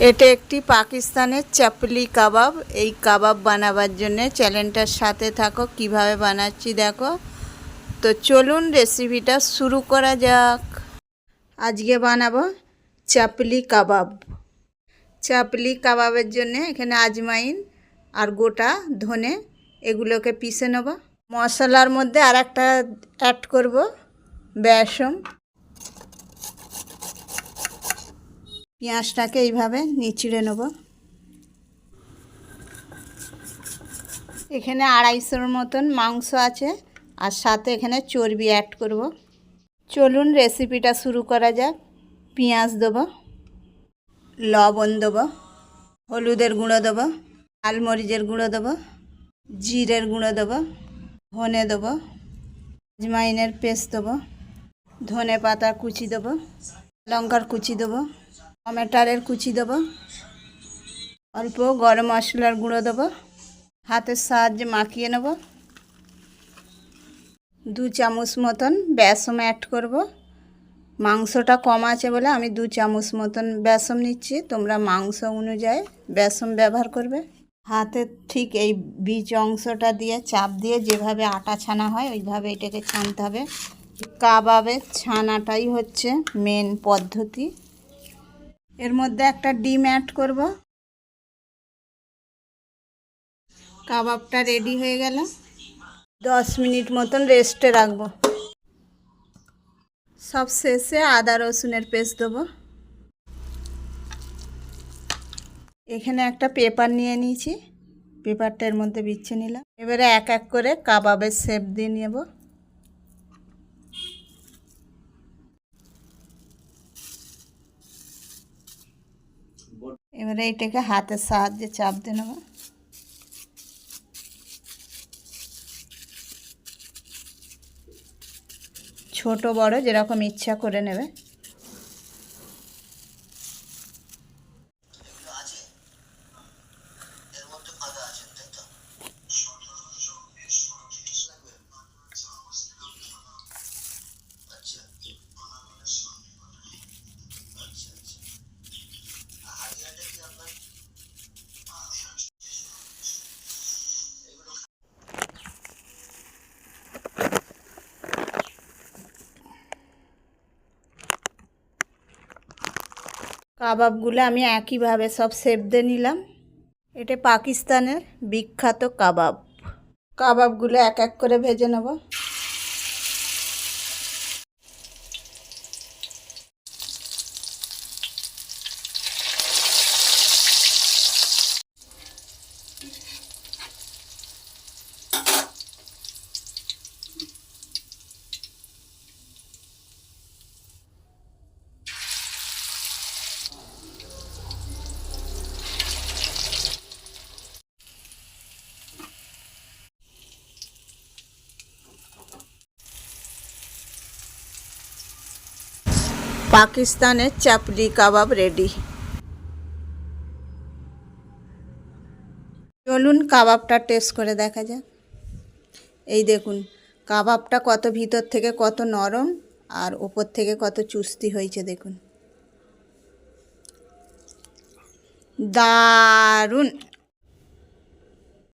এটা একটি পাকিস্তানের চাপলি কাবাব। এই কাবাব বানাবার জন্য চ্যানেলটার সাথে থাকো, কিভাবে বানাচ্ছি দেখো। তো চলুন রেসিপিটা শুরু করা যাক। আজকে বানাবো চাপলি কাবাব। চাপলি কাবাবের জন্য এখানে আজমাইন আর গোটা ধনে এগুলোকে পিষে নেব। মশলার মধ্যে আর একটা অ্যাড করব বেসন। পেঁয়াজটাকে এইভাবে নিচড়ে নেব। এখানে 250-র মতন মাংস আছে আর সাথে এখানে চর্বি অ্যাড করব। চলুন রেসিপিটা শুরু করা যাক। পেঁয়াজ দেবো, লবণ দেবো, হলুদের গুঁড়ো দেবো, লাল মরিচের গুঁড়ো দেবো, জিরের গুঁড়ো দেবো, ধনে দেবো, আজমাইনের পেস্ট দেবো, ধনে পাতা কুচি দেবো, লঙ্কার কুচি দেবো, টমেটোর কুচি দেবো, অল্প গরম মশলার গুঁড়ো দেবো। হাতের সাহায্যে মাখিয়ে নেব। 2 চামচ মতন বেসন অ্যাড করব। মাংসটা কম আছে বলে আমি 2 চামচ মতন বেসন নিচ্ছি, তোমরা মাংস অনুযায়ী বেসন ব্যবহার করবে। হাতে ঠিক এই বীজ অংশটা দিয়ে চাপ দিয়ে যেভাবে আটা ছানা হয় ওইভাবে এটাকে ছানতে হবে। কাবাবের ছানাটাই হচ্ছে মেন পদ্ধতি। এর মধ্যে একটা ডিম অ্যাড করব। কাবাবটা রেডি হয়ে গেল। 10 মিনিট মতন রেস্টে রাখবো। সব শেষে আদা রসুনের পেস্ট দেবো। এখানে একটা পেপার নিয়ে নিয়েছি, পেপারটার মধ্যে বিছিয়ে নিলাম। এবারে এক এক করে কাবাবের শেপ দিয়ে নেব। এবারে এটাকে হাতের সাহায্যে চাপ দিয়ে নেব। ছোট বড় যেরকম ইচ্ছা করে নেবে। কাবাবগুলো আমি একইভাবে সব শেপ দিয়ে নিলাম। এটা পাকিস্তানের বিখ্যাত কাবাব। কাবাবগুলো এক এক করে ভেজে নেব। পাকিস্তানের চাপলি কাবাব রেডি। চলুন কাবাবটা টেস্ট করে দেখা যাক। এই দেখুন কাবাবটা কত ভিতর থেকে কত নরম আর উপর থেকে কত চুস্তি হয়েছে দেখুন, দারুণ।